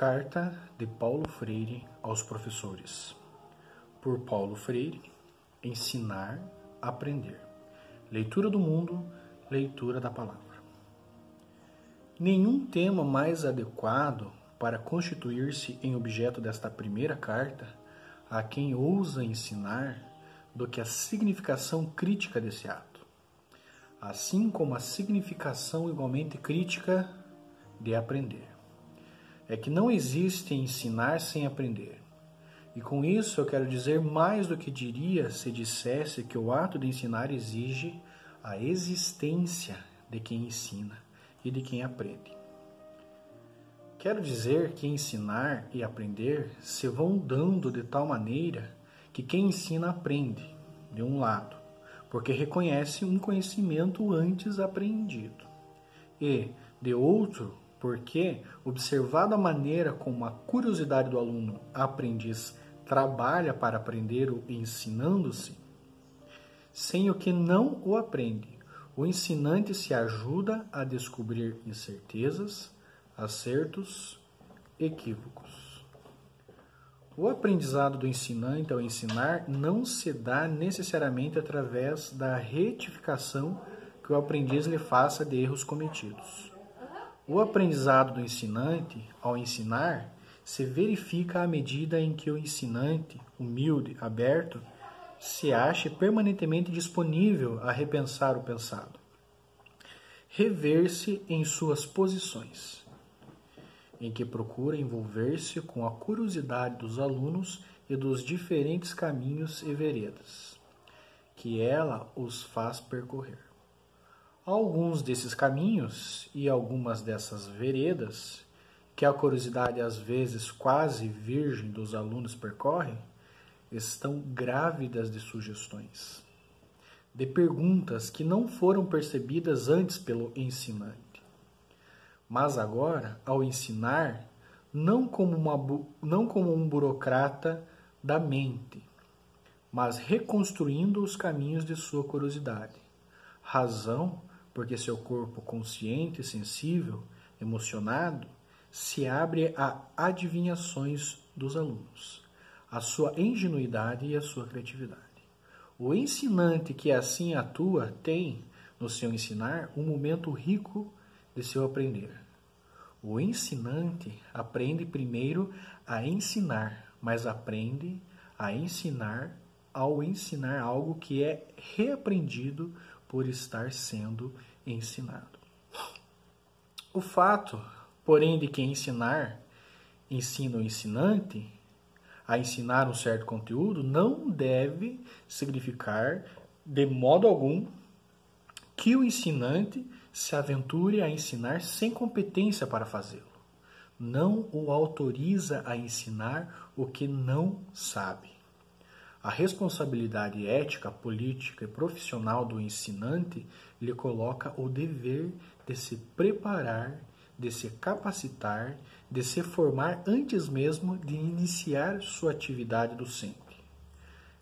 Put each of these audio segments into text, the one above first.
Carta de Paulo Freire aos professores. Por Paulo Freire, ensinar, aprender. Leitura do mundo, leitura da palavra. Nenhum tema mais adequado para constituir-se em objeto desta primeira carta a quem ousa ensinar do que a significação crítica desse ato, assim como a significação igualmente crítica de aprender. É que não existe ensinar sem aprender. E com isso eu quero dizer mais do que diria se dissesse que o ato de ensinar exige a existência de quem ensina e de quem aprende. Quero dizer que ensinar e aprender se vão dando de tal maneira que quem ensina aprende, de um lado, porque reconhece um conhecimento antes aprendido, e, de outro, porque, observada a maneira como a curiosidade do aluno aprendiz trabalha para aprender o ensinando-se, sem o que não o aprende, o ensinante se ajuda a descobrir incertezas, acertos, equívocos. O aprendizado do ensinante ao ensinar não se dá necessariamente através da retificação que o aprendiz lhe faça de erros cometidos. O aprendizado do ensinante ao ensinar se verifica à medida em que o ensinante, humilde, aberto, se ache permanentemente disponível a repensar o pensado, rever-se em suas posições, em que procura envolver-se com a curiosidade dos alunos e dos diferentes caminhos e veredas que ela os faz percorrer. Alguns desses caminhos e algumas dessas veredas, que a curiosidade às vezes quase virgem dos alunos percorre, estão grávidas de sugestões, de perguntas que não foram percebidas antes pelo ensinante. Mas agora, ao ensinar, não como um burocrata da mente, mas reconstruindo os caminhos de sua curiosidade. Razão porque seu corpo consciente, sensível, emocionado, se abre a adivinhações dos alunos, a sua ingenuidade e a sua criatividade. O ensinante que assim atua tem, no seu ensinar, um momento rico de seu aprender. O ensinante aprende primeiro a ensinar, mas aprende a ensinar ao ensinar algo que é reaprendido por estar sendo ensinado. O fato, porém, de que ensinar ensina o ensinante a ensinar um certo conteúdo não deve significar, de modo algum, que o ensinante se aventure a ensinar sem competência para fazê-lo. Não o autoriza a ensinar o que não sabe. A responsabilidade ética, política e profissional do ensinante lhe coloca o dever de se preparar, de se capacitar, de se formar antes mesmo de iniciar sua atividade docente.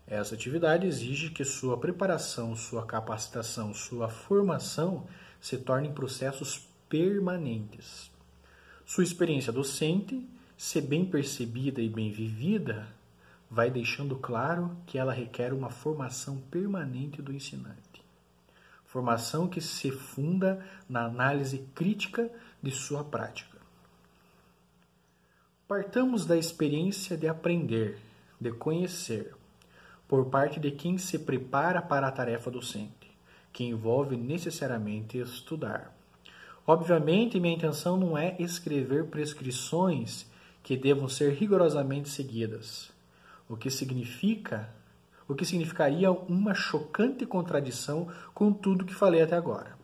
Essa atividade exige que sua preparação, sua capacitação, sua formação se tornem processos permanentes. Sua experiência docente, se bem percebida e bem vivida, vai deixando claro que ela requer uma formação permanente do ensinante. Formação que se funda na análise crítica de sua prática. Partamos da experiência de aprender, de conhecer, por parte de quem se prepara para a tarefa docente, que envolve necessariamente estudar. Obviamente, minha intenção não é escrever prescrições que devam ser rigorosamente seguidas, o que significaria uma chocante contradição com tudo que falei até agora.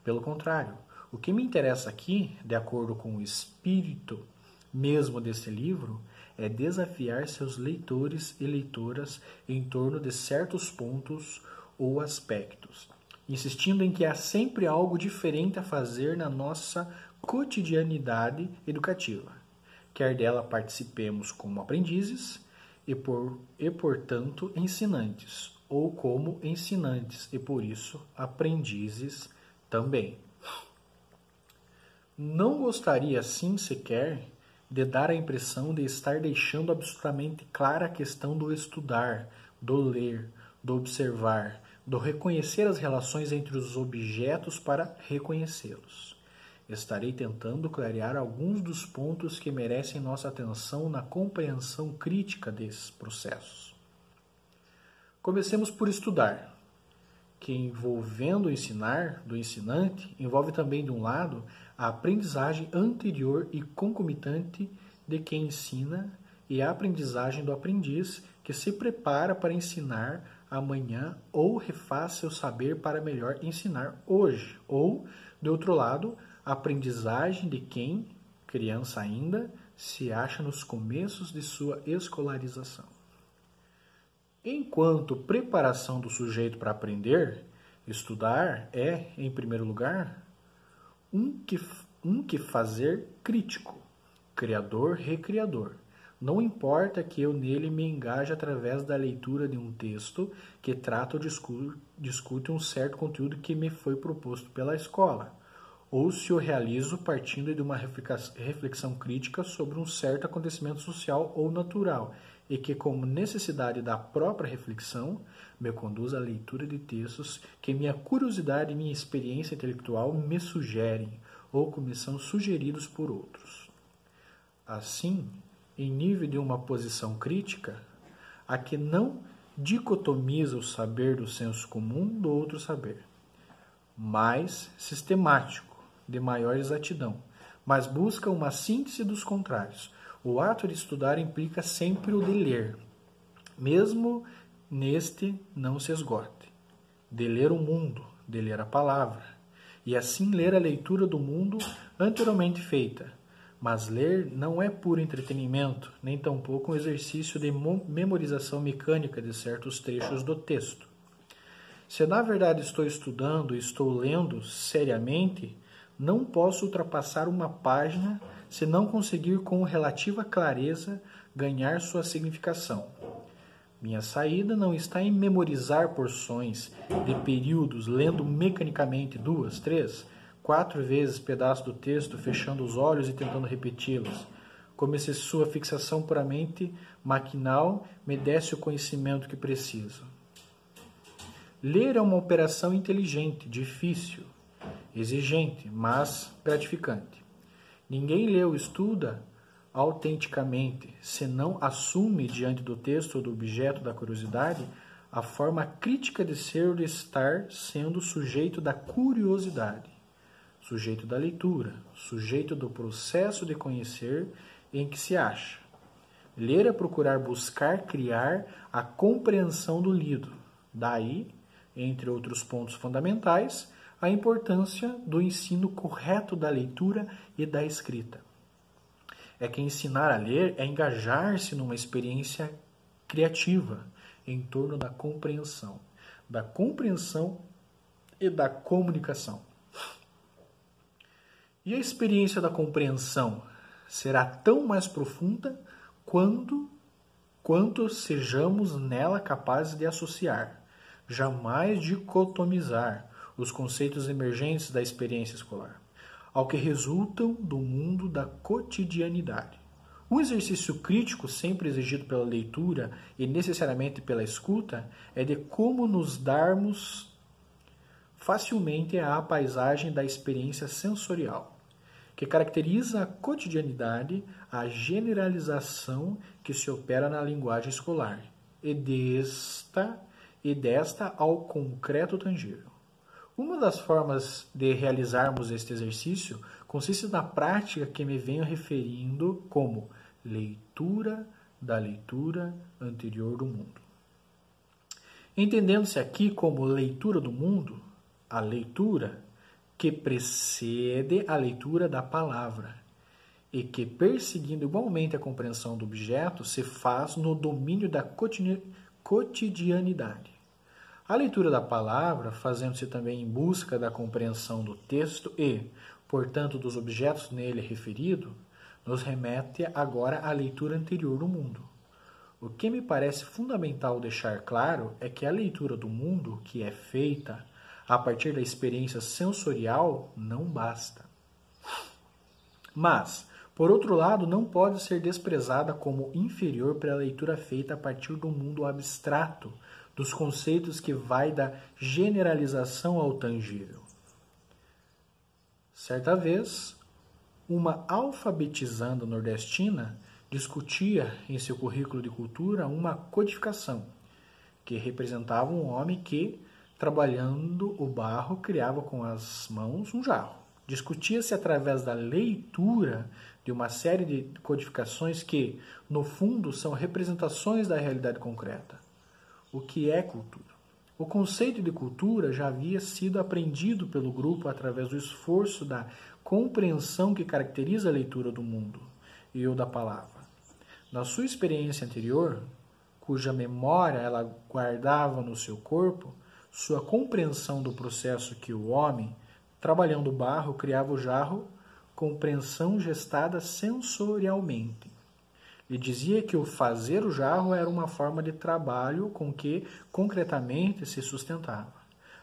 Pelo contrário, o que me interessa aqui, de acordo com o espírito mesmo desse livro, é desafiar seus leitores e leitoras em torno de certos pontos ou aspectos, insistindo em que há sempre algo diferente a fazer na nossa cotidianidade educativa, quer dela participemos como aprendizes e portanto, ensinantes, ou como ensinantes, e por isso, aprendizes também. Não gostaria, assim sequer, de dar a impressão de estar deixando absolutamente clara a questão do estudar, do ler, do observar, do reconhecer as relações entre os objetos para reconhecê-los. Estarei tentando clarear alguns dos pontos que merecem nossa atenção na compreensão crítica desses processos. Comecemos por estudar, que envolvendo o ensinar do ensinante, envolve também, de um lado, a aprendizagem anterior e concomitante de quem ensina e a aprendizagem do aprendiz que se prepara para ensinar amanhã ou refaz seu saber para melhor ensinar hoje. Ou, de outro lado, a aprendizagem de quem, criança ainda, se acha nos começos de sua escolarização. Enquanto preparação do sujeito para aprender, estudar é, em primeiro lugar, um que fazer crítico, criador-recriador. Não importa que eu nele me engaje através da leitura de um texto que trata ou discute um certo conteúdo que me foi proposto pela escola, ou se o realizo partindo de uma reflexão crítica sobre um certo acontecimento social ou natural, e que, como necessidade da própria reflexão, me conduz à leitura de textos que minha curiosidade e minha experiência intelectual me sugerem, ou que me são sugeridos por outros. Assim, em nível de uma posição crítica, a que não dicotomiza o saber do senso comum do outro saber, mais sistemático, de maior exatidão, mas busca uma síntese dos contrários. O ato de estudar implica sempre o de ler, mesmo neste não se esgote, de ler o mundo, de ler a palavra, e assim ler a leitura do mundo anteriormente feita. Mas ler não é puro entretenimento, nem tampouco um exercício de memorização mecânica de certos trechos do texto. Se na verdade estou estudando e estou lendo seriamente, não posso ultrapassar uma página se não conseguir com relativa clareza ganhar sua significação. Minha saída não está em memorizar porções de períodos, lendo mecanicamente 2, 3, 4 vezes pedaços do texto, fechando os olhos e tentando repeti-los, como se sua fixação puramente maquinal me desse o conhecimento que preciso. Ler é uma operação inteligente, difícil, exigente, mas gratificante. Ninguém lê ou estuda autenticamente, senão assume diante do texto ou do objeto da curiosidade a forma crítica de ser ou de estar, sendo sujeito da curiosidade, sujeito da leitura, sujeito do processo de conhecer em que se acha. Ler é procurar buscar criar a compreensão do lido. Daí, entre outros pontos fundamentais, a importância do ensino correto da leitura e da escrita. É que ensinar a ler é engajar-se numa experiência criativa em torno da compreensão e da comunicação. E a experiência da compreensão será tão mais profunda quanto sejamos nela capazes de associar, jamais dicotomizar, os conceitos emergentes da experiência escolar, ao que resultam do mundo da cotidianidade. Um exercício crítico sempre exigido pela leitura e necessariamente pela escuta é de como nos darmos facilmente à paisagem da experiência sensorial, que caracteriza a cotidianidade, a generalização que se opera na linguagem escolar, e desta ao concreto tangível. Uma das formas de realizarmos este exercício consiste na prática que me venho referindo como leitura da leitura anterior do mundo. Entendendo-se aqui como leitura do mundo, a leitura que precede a leitura da palavra e que, perseguindo igualmente a compreensão do objeto, se faz no domínio da cotidianidade. A leitura da palavra, fazendo-se também em busca da compreensão do texto e, portanto, dos objetos nele referido, nos remete agora à leitura anterior do mundo. O que me parece fundamental deixar claro é que a leitura do mundo, que é feita a partir da experiência sensorial, não basta. Mas, Por outro lado, não pode ser desprezada como inferior pela leitura feita a partir do mundo abstrato, dos conceitos que vai da generalização ao tangível. Certa vez, uma alfabetizanda nordestina discutia em seu currículo de cultura uma codificação, que representava um homem que, trabalhando o barro, criava com as mãos um jarro. Discutia-se através da leitura de uma série de codificações que, no fundo, são representações da realidade concreta. O que é cultura? O conceito de cultura já havia sido aprendido pelo grupo através do esforço da compreensão que caracteriza a leitura do mundo e o da palavra. Na sua experiência anterior, cuja memória ela guardava no seu corpo, sua compreensão do processo que o homem, trabalhando o barro, criava o jarro, compreensão gestada sensorialmente. Ele dizia que o fazer o jarro era uma forma de trabalho com que concretamente se sustentava,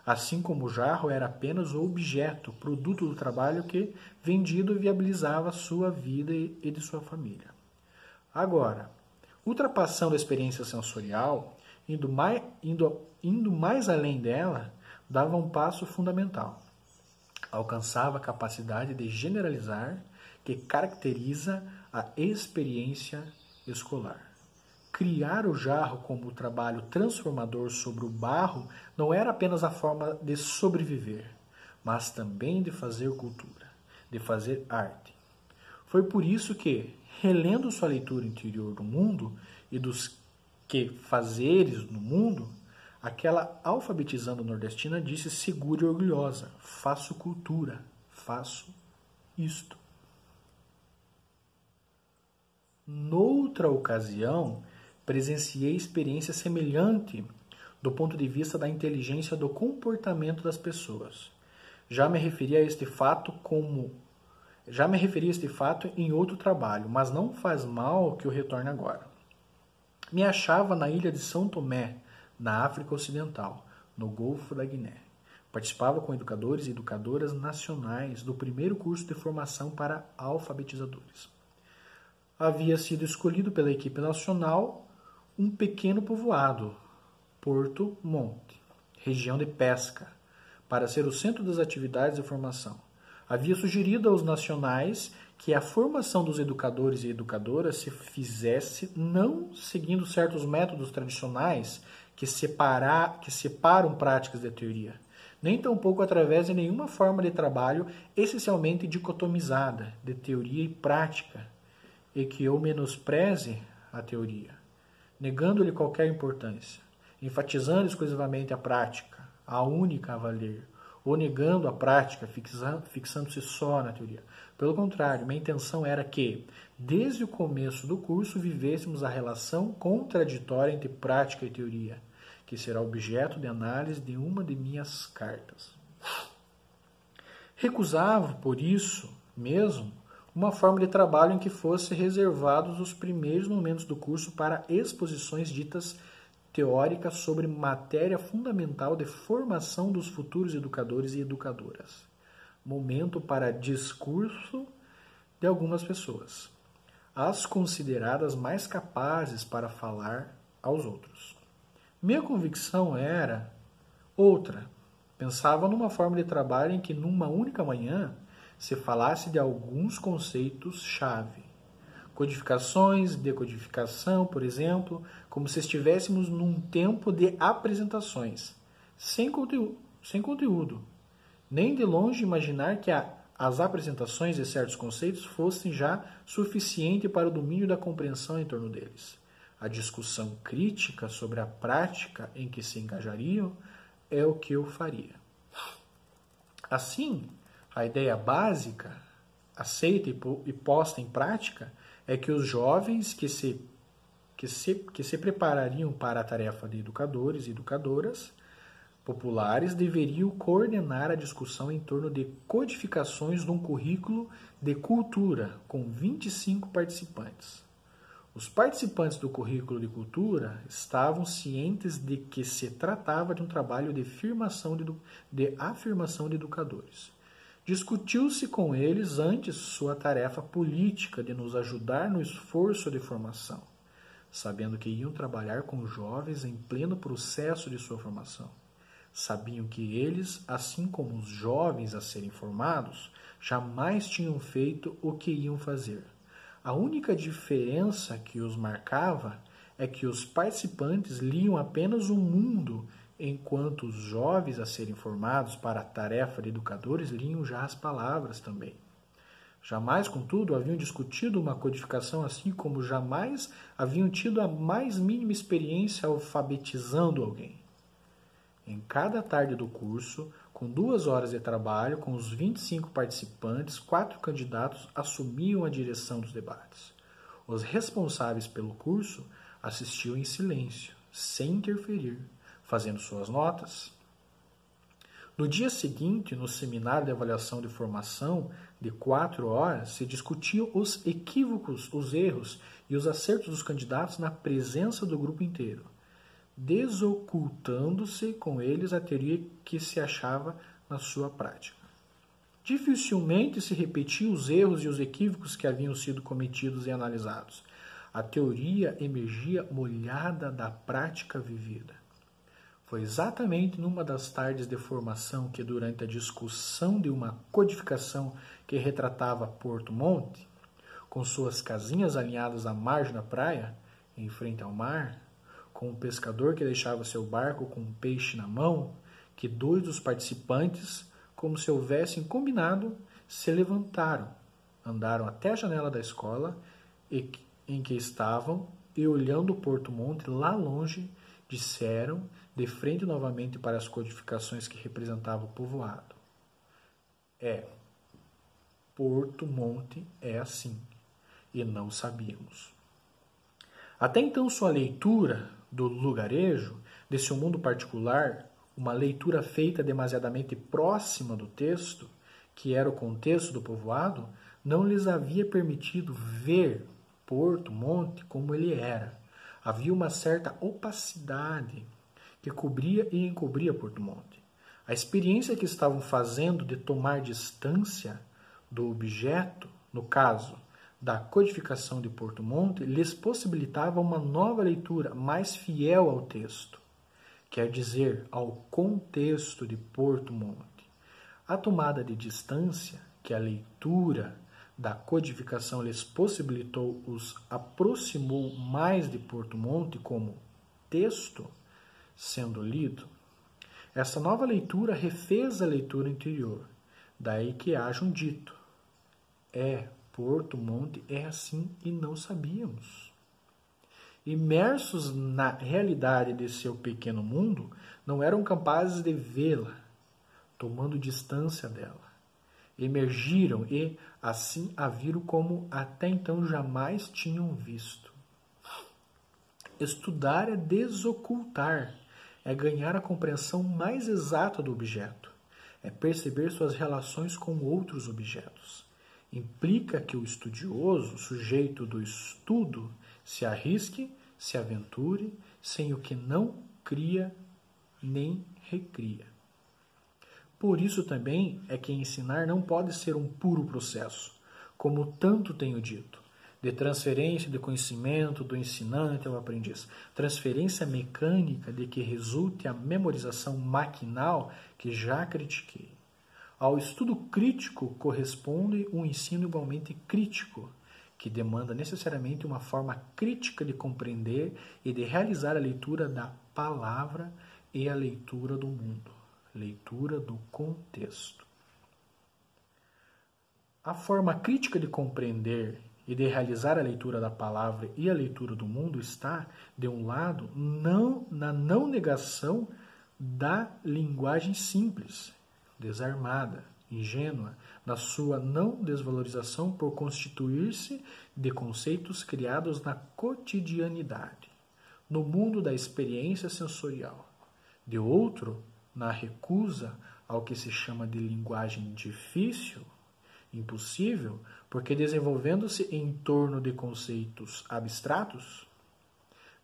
assim como o jarro era apenas o objeto, produto do trabalho que, vendido, viabilizava sua vida e de sua família. Agora, ultrapassando a experiência sensorial, indo mais além dela, dava um passo fundamental. Alcançava a capacidade de generalizar que caracteriza a experiência escolar. Criar o jarro como trabalho transformador sobre o barro não era apenas a forma de sobreviver, mas também de fazer cultura, de fazer arte. Foi por isso que, relendo sua leitura interior do mundo e dos que fazeres no mundo, aquela alfabetizando nordestina disse segura e orgulhosa: faço cultura, faço isto. Noutra ocasião, presenciei experiência semelhante do ponto de vista da inteligência do comportamento das pessoas. Já me referi a este fato em outro trabalho, mas não faz mal que eu retorne agora. Me achava na ilha de São Tomé, na África Ocidental, no Golfo da Guiné. Participava com educadores e educadoras nacionais do primeiro curso de formação para alfabetizadores. Havia sido escolhido pela equipe nacional um pequeno povoado, Porto Monte, região de pesca, para ser o centro das atividades de formação. Havia sugerido aos nacionais que a formação dos educadores e educadoras se fizesse não seguindo certos métodos tradicionais que separam práticas da teoria, nem tampouco através de nenhuma forma de trabalho essencialmente dicotomizada de teoria e prática, e que eu menospreze a teoria, negando-lhe qualquer importância, enfatizando exclusivamente a prática, a única a valer, ou negando a prática, fixando-se só na teoria. Pelo contrário, minha intenção era que, desde o começo do curso, vivêssemos a relação contraditória entre prática e teoria, que será objeto de análise de uma de minhas cartas. Recusava, por isso mesmo, uma forma de trabalho em que fosse reservados os primeiros momentos do curso para exposições ditas teóricas sobre matéria fundamental de formação dos futuros educadores e educadoras. Momento para discurso de algumas pessoas, as consideradas mais capazes para falar aos outros. Minha convicção era outra. Pensava numa forma de trabalho em que, numa única manhã, se falasse de alguns conceitos-chave. Codificações, decodificação, por exemplo, como se estivéssemos num tempo de apresentações, sem conteúdo. Nem de longe imaginar que as apresentações de certos conceitos fossem já suficiente para o domínio da compreensão em torno deles. A discussão crítica sobre a prática em que se engajariam é o que eu faria. Assim, a ideia básica, aceita e posta em prática, é que os jovens que se preparariam para a tarefa de educadores e educadoras populares deveriam coordenar a discussão em torno de codificações de um currículo de cultura com 25 participantes. Os participantes do currículo de cultura estavam cientes de que se tratava de um trabalho de afirmação de educadores. Discutiu-se com eles antes sua tarefa política de nos ajudar no esforço de formação, sabendo que iam trabalhar com jovens em pleno processo de sua formação. Sabiam que eles, assim como os jovens a serem formados, jamais tinham feito o que iam fazer. A única diferença que os marcava é que os participantes liam apenas o mundo, enquanto os jovens a serem formados para a tarefa de educadores liam já as palavras também. Jamais, contudo, haviam discutido uma codificação assim como jamais haviam tido a mais mínima experiência alfabetizando alguém. Em cada tarde do curso, com 2 horas de trabalho, com os 25 participantes, 4 candidatos assumiam a direção dos debates. Os responsáveis pelo curso assistiam em silêncio, sem interferir, fazendo suas notas. No dia seguinte, no seminário de avaliação de formação, de 4 horas, se discutiam os equívocos, os erros e os acertos dos candidatos na presença do grupo inteiro, desocultando-se com eles a teoria que se achava na sua prática. Dificilmente se repetiam os erros e os equívocos que haviam sido cometidos e analisados. A teoria emergia molhada da prática vivida. Foi exatamente numa das tardes de formação que, durante a discussão de uma codificação que retratava Porto Monte, com suas casinhas alinhadas à margem da praia, em frente ao mar, com um pescador que deixava seu barco com um peixe na mão, que 2 dos participantes, como se houvessem combinado, se levantaram, andaram até a janela da escola em que estavam e, olhando o Porto Monte lá longe, disseram, de frente novamente para as codificações que representavam o povoado: Porto Monte é assim, e não sabíamos. Até então sua leitura do lugarejo, desse mundo particular, uma leitura feita demasiadamente próxima do texto, que era o contexto do povoado, não lhes havia permitido ver Porto Monte como ele era. Havia uma certa opacidade que cobria e encobria Porto Monte. A experiência que estavam fazendo de tomar distância do objeto, no caso da codificação de Porto Monte, lhes possibilitava uma nova leitura mais fiel ao texto, quer dizer, ao contexto de Porto Monte. A tomada de distância que a leitura da codificação lhes possibilitou os aproximou mais de Porto Monte como texto sendo lido. Essa nova leitura refez a leitura anterior, daí que haja um dito: Porto Monte é assim e não sabíamos. Imersos na realidade de seu pequeno mundo, não eram capazes de vê-la, tomando distância dela. Emergiram e, assim, a viram como até então jamais tinham visto. Estudar é desocultar, é ganhar a compreensão mais exata do objeto, é perceber suas relações com outros objetos. Implica que o estudioso, sujeito do estudo, se arrisque, se aventure, sem o que não cria nem recria. Por isso também é que ensinar não pode ser um puro processo, como tanto tenho dito, de transferência de conhecimento do ensinante ao aprendiz, transferência mecânica de que resulte a memorização maquinal que já critiquei. Ao estudo crítico corresponde um ensino igualmente crítico, que demanda necessariamente uma forma crítica de compreender e de realizar a leitura da palavra e a leitura do mundo, leitura do contexto. A forma crítica de compreender e de realizar a leitura da palavra e a leitura do mundo está, de um lado, na não negação da linguagem simples, desarmada, ingênua, na sua não desvalorização por constituir-se de conceitos criados na cotidianidade, no mundo da experiência sensorial. De outro, na recusa ao que se chama de linguagem difícil, impossível, porque desenvolvendo-se em torno de conceitos abstratos.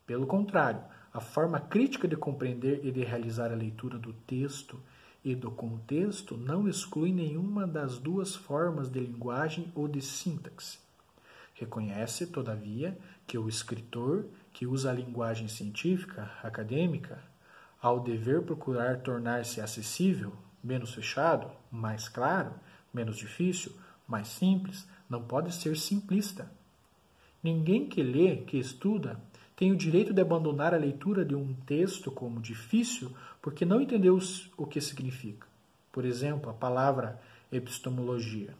Pelo contrário, a forma crítica de compreender e de realizar a leitura do texto e do contexto não exclui nenhuma das duas formas de linguagem ou de sintaxe. Reconhece, todavia, que o escritor que usa a linguagem científica, acadêmica, ao dever procurar tornar-se acessível, menos fechado, mais claro, menos difícil, mais simples, não pode ser simplista. Ninguém que lê, que estuda, tem o direito de abandonar a leitura de um texto como difícil porque não entendeu o que significa. Por exemplo, a palavra epistemologia.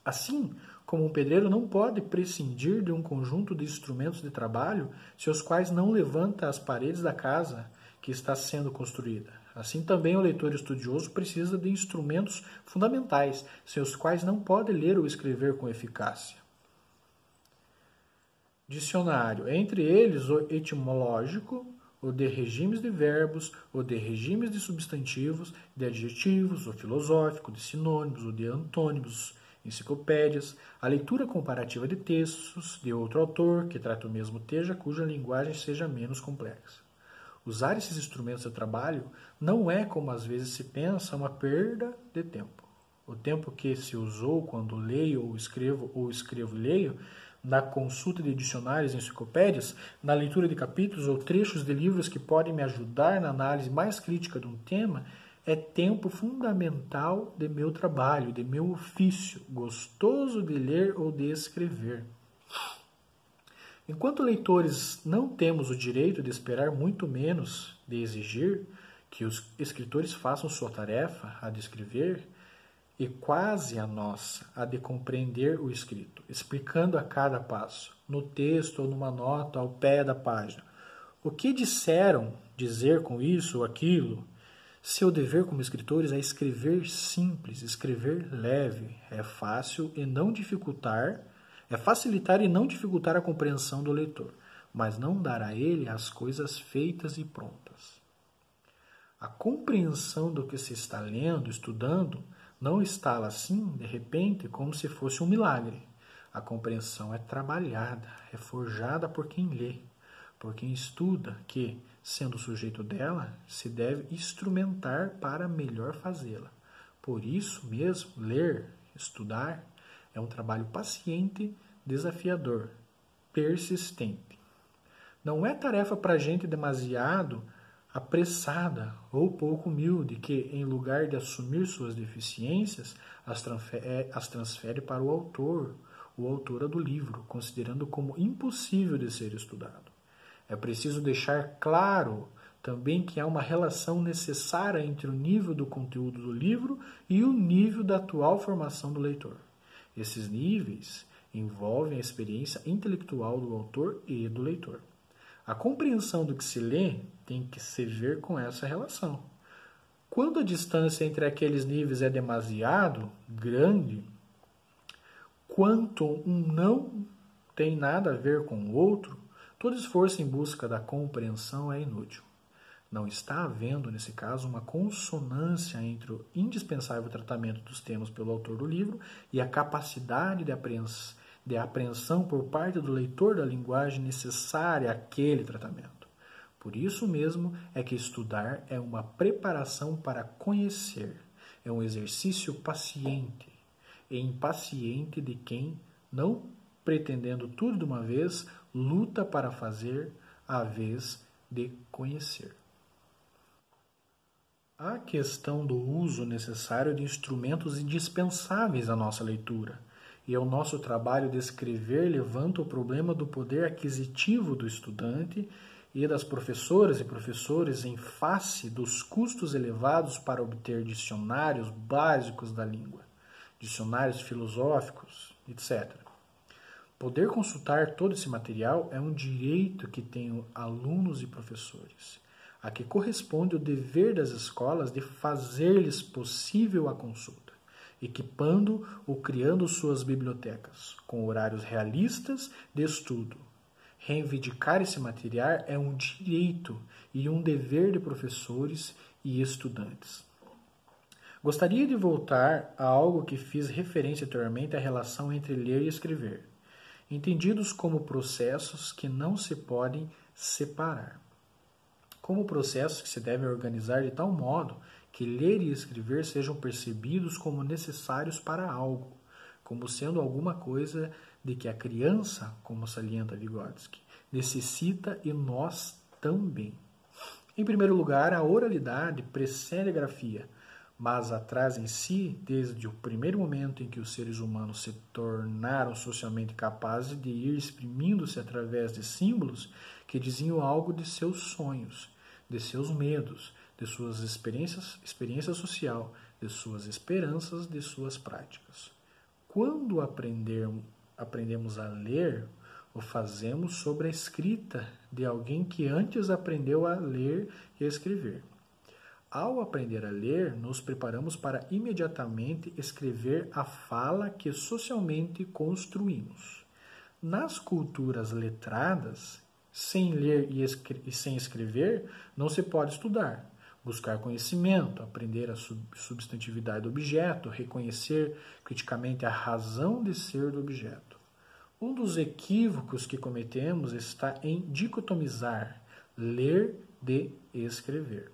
Assim como um pedreiro não pode prescindir de um conjunto de instrumentos de trabalho sem os quais não levanta as paredes da casa que está sendo construída. Assim também o leitor estudioso precisa de instrumentos fundamentais, sem os quais não pode ler ou escrever com eficácia. Dicionário, entre eles o etimológico, o de regimes de verbos, o de regimes de substantivos, de adjetivos, o filosófico, de sinônimos, o de antônimos, enciclopédias, a leitura comparativa de textos de outro autor que trata o mesmo tema, cuja linguagem seja menos complexa. Usar esses instrumentos de trabalho não é, como às vezes se pensa, uma perda de tempo. O tempo que se usou quando leio ou escrevo e leio, na consulta de dicionários e enciclopédias, na leitura de capítulos ou trechos de livros que podem me ajudar na análise mais crítica de um tema, é tempo fundamental de meu trabalho, de meu ofício, gostoso de ler ou de escrever. Enquanto leitores não temos o direito de esperar, muito menos de exigir, que os escritores façam sua tarefa, a de escrever, e quase a nossa, a de compreender o escrito, explicando a cada passo, no texto ou numa nota ao pé da página, o que disseram dizer com isso ou aquilo. Seu dever como escritores é escrever simples, escrever leve, é facilitar e não dificultar a compreensão do leitor, mas não dar a ele as coisas feitas e prontas. A compreensão do que se está lendo, estudando, não instala assim, de repente, como se fosse um milagre. A compreensão é trabalhada, é forjada por quem lê, por quem estuda, que, sendo sujeito dela, se deve instrumentar para melhor fazê-la. Por isso mesmo, ler, estudar, é um trabalho paciente, desafiador, persistente. Não é tarefa para gente demasiado apressada ou pouco humilde que, em lugar de assumir suas deficiências, as transfere para o autor ou autora do livro, considerando como impossível de ser estudado. É preciso deixar claro também que há uma relação necessária entre o nível do conteúdo do livro e o nível da atual formação do leitor. Esses níveis envolvem a experiência intelectual do autor e do leitor. A compreensão do que se lê tem que se ver com essa relação. Quando a distância entre aqueles níveis é demasiado grande, quanto um não tem nada a ver com o outro, todo esforço em busca da compreensão é inútil. Não está havendo, nesse caso, uma consonância entre o indispensável tratamento dos temas pelo autor do livro e a capacidade de apreensão por parte do leitor da linguagem necessária àquele tratamento. Por isso mesmo é que estudar é uma preparação para conhecer, é um exercício paciente e impaciente de quem, não pretendendo tudo de uma vez, luta para fazer a vez de conhecer. A questão do uso necessário de instrumentos indispensáveis à nossa leitura e ao nosso trabalho de escrever levanta o problema do poder aquisitivo do estudante e das professoras e professores em face dos custos elevados para obter dicionários básicos da língua, dicionários filosóficos, etc. Poder consultar todo esse material é um direito que têm alunos e professores, a que corresponde o dever das escolas de fazer-lhes possível a consulta, equipando ou criando suas bibliotecas, com horários realistas de estudo. Reivindicar esse material é um direito e um dever de professores e estudantes. Gostaria de voltar a algo que fiz referência anteriormente à relação entre ler e escrever, entendidos como processos que não se podem separar. Como processos que se devem organizar de tal modo que ler e escrever sejam percebidos como necessários para algo, como sendo alguma coisa de que a criança, como salienta Vygotsky, necessita e nós também. Em primeiro lugar, a oralidade precede a grafia, mas atrás em si, desde o primeiro momento em que os seres humanos se tornaram socialmente capazes de ir exprimindo-se através de símbolos que diziam algo de seus sonhos, de seus medos, de suas experiência social, de suas esperanças, de suas práticas. Quando aprendemos a ler, o fazemos sobre a escrita de alguém que antes aprendeu a ler e a escrever. Ao aprender a ler, nos preparamos para imediatamente escrever a fala que socialmente construímos. Nas culturas letradas, sem ler e sem escrever, não se pode estudar, buscar conhecimento, aprender a substantividade do objeto, reconhecer criticamente a razão de ser do objeto. Um dos equívocos que cometemos está em dicotomizar ler de escrever.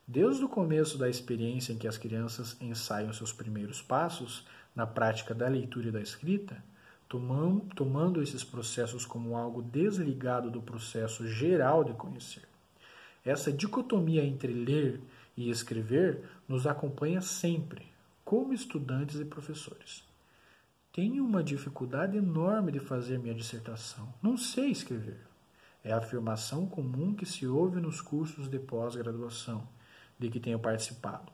Desde o começo da experiência em que as crianças ensaiam seus primeiros passos na prática da leitura e da escrita, tomando esses processos como algo desligado do processo geral de conhecer. Essa dicotomia entre ler e escrever nos acompanha sempre, como estudantes e professores. Tenho uma dificuldade enorme de fazer minha dissertação. Não sei escrever. É a afirmação comum que se ouve nos cursos de pós-graduação de que tenho participado.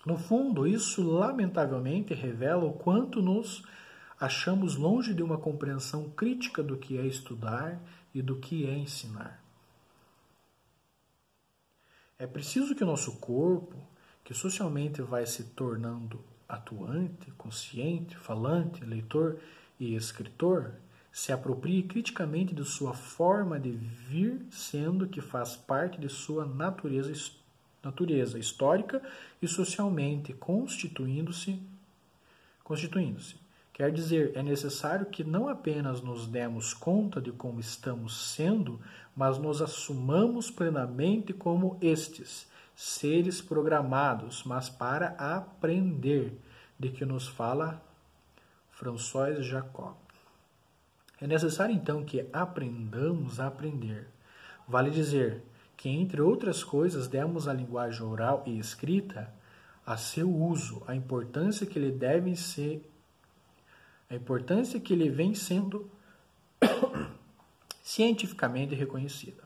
No fundo, isso lamentavelmente revela o quanto nos achamos longe de uma compreensão crítica do que é estudar e do que é ensinar. É preciso que o nosso corpo, que socialmente vai se tornando atuante, consciente, falante, leitor e escritor, se aproprie criticamente de sua forma de vir, sendo que faz parte de sua natureza histórica e socialmente constituindo-se. Quer dizer, é necessário que não apenas nos demos conta de como estamos sendo, mas nos assumamos plenamente como estes, seres programados, mas para aprender, de que nos fala François Jacob. É necessário então que aprendamos a aprender. Vale dizer que, entre outras coisas, demos à linguagem oral e escrita a seu uso, a importância que lhe vem sendo cientificamente reconhecida.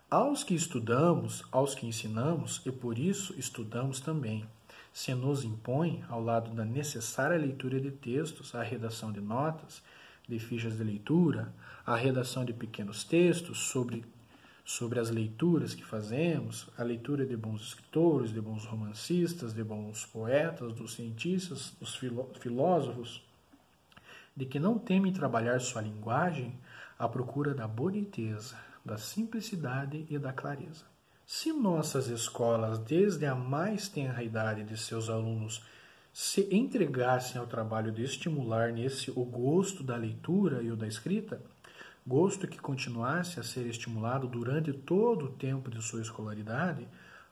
Aos que estudamos, aos que ensinamos, e por isso estudamos também, se nos impõe, ao lado da necessária leitura de textos, a redação de notas, de fichas de leitura, a redação de pequenos textos sobre as leituras que fazemos, a leitura de bons escritores, de bons romancistas, de bons poetas, dos cientistas, dos filósofos, de que não temem trabalhar sua linguagem à procura da boniteza, da simplicidade e da clareza. Se nossas escolas, desde a mais tenra idade de seus alunos, se entregassem ao trabalho de estimular nesse o gosto da leitura e o da escrita, gosto que continuasse a ser estimulado durante todo o tempo de sua escolaridade,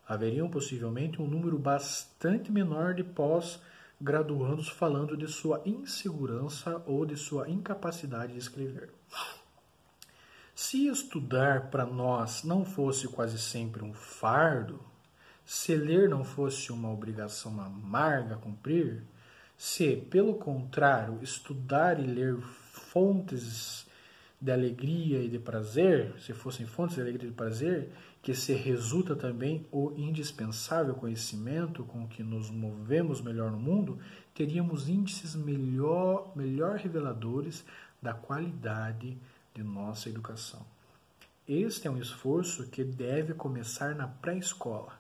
haveriam possivelmente um número bastante menor de pós-graduandos falando de sua insegurança ou de sua incapacidade de escrever. Se estudar para nós não fosse quase sempre um fardo, se ler não fosse uma obrigação amarga a cumprir, se, pelo contrário, estudar e ler fontes de alegria e de prazer, se fossem fontes de alegria e de prazer, que se resulta também o indispensável conhecimento com que nos movemos melhor no mundo, teríamos índices melhor reveladores da qualidade de nossa educação. Este é um esforço que deve começar na pré-escola,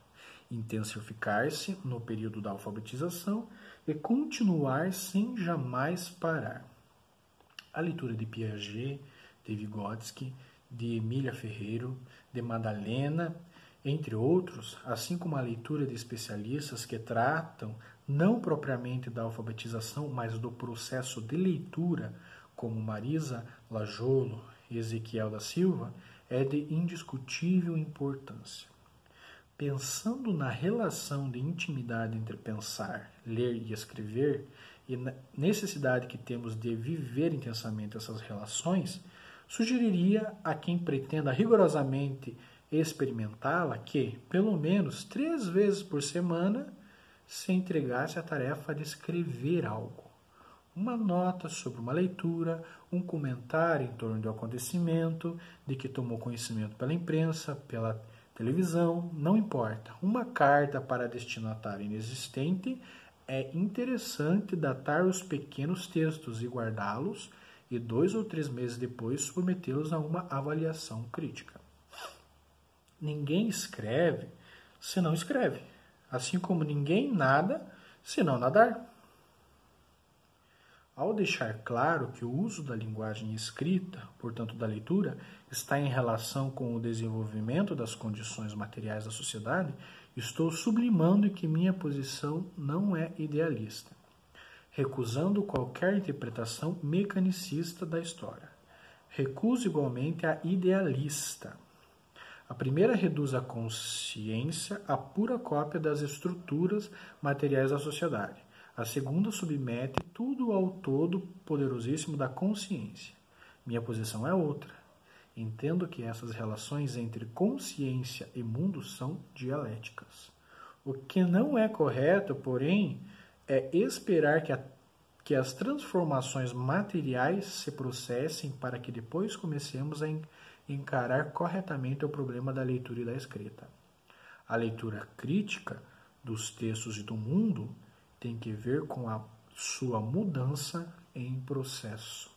intensificar-se no período da alfabetização e continuar sem jamais parar. A leitura de Piaget, de Vygotsky, de Emília Ferreiro, de Madalena, entre outros, assim como a leitura de especialistas que tratam não propriamente da alfabetização, mas do processo de leitura, como Marisa Lajolo e Ezequiel da Silva, é de indiscutível importância. Pensando na relação de intimidade entre pensar, ler e escrever, e na necessidade que temos de viver intensamente essas relações, sugeriria a quem pretenda rigorosamente experimentá-la que, pelo menos 3 vezes por semana, se entregasse à tarefa de escrever algo. Uma nota sobre uma leitura, um comentário em torno do acontecimento, de que tomou conhecimento pela imprensa, pela televisão, não importa. Uma carta para destinatário inexistente. É interessante datar os pequenos textos e guardá-los e 2 ou 3 meses depois submetê-los a uma avaliação crítica. Ninguém escreve se não escreve, assim como ninguém nada se não nadar. Ao deixar claro que o uso da linguagem escrita, portanto da leitura, está em relação com o desenvolvimento das condições materiais da sociedade, estou sublimando que minha posição não é idealista, recusando qualquer interpretação mecanicista da história. Recuso igualmente a idealista. A primeira reduz a consciência à pura cópia das estruturas materiais da sociedade. A segunda submete tudo ao todo poderosíssimo da consciência. Minha posição é outra. Entendo que essas relações entre consciência e mundo são dialéticas. O que não é correto, porém, é esperar que as transformações materiais se processem para que depois comecemos a encarar corretamente o problema da leitura e da escrita. A leitura crítica dos textos e do mundo tem que ver com a sua mudança em processo.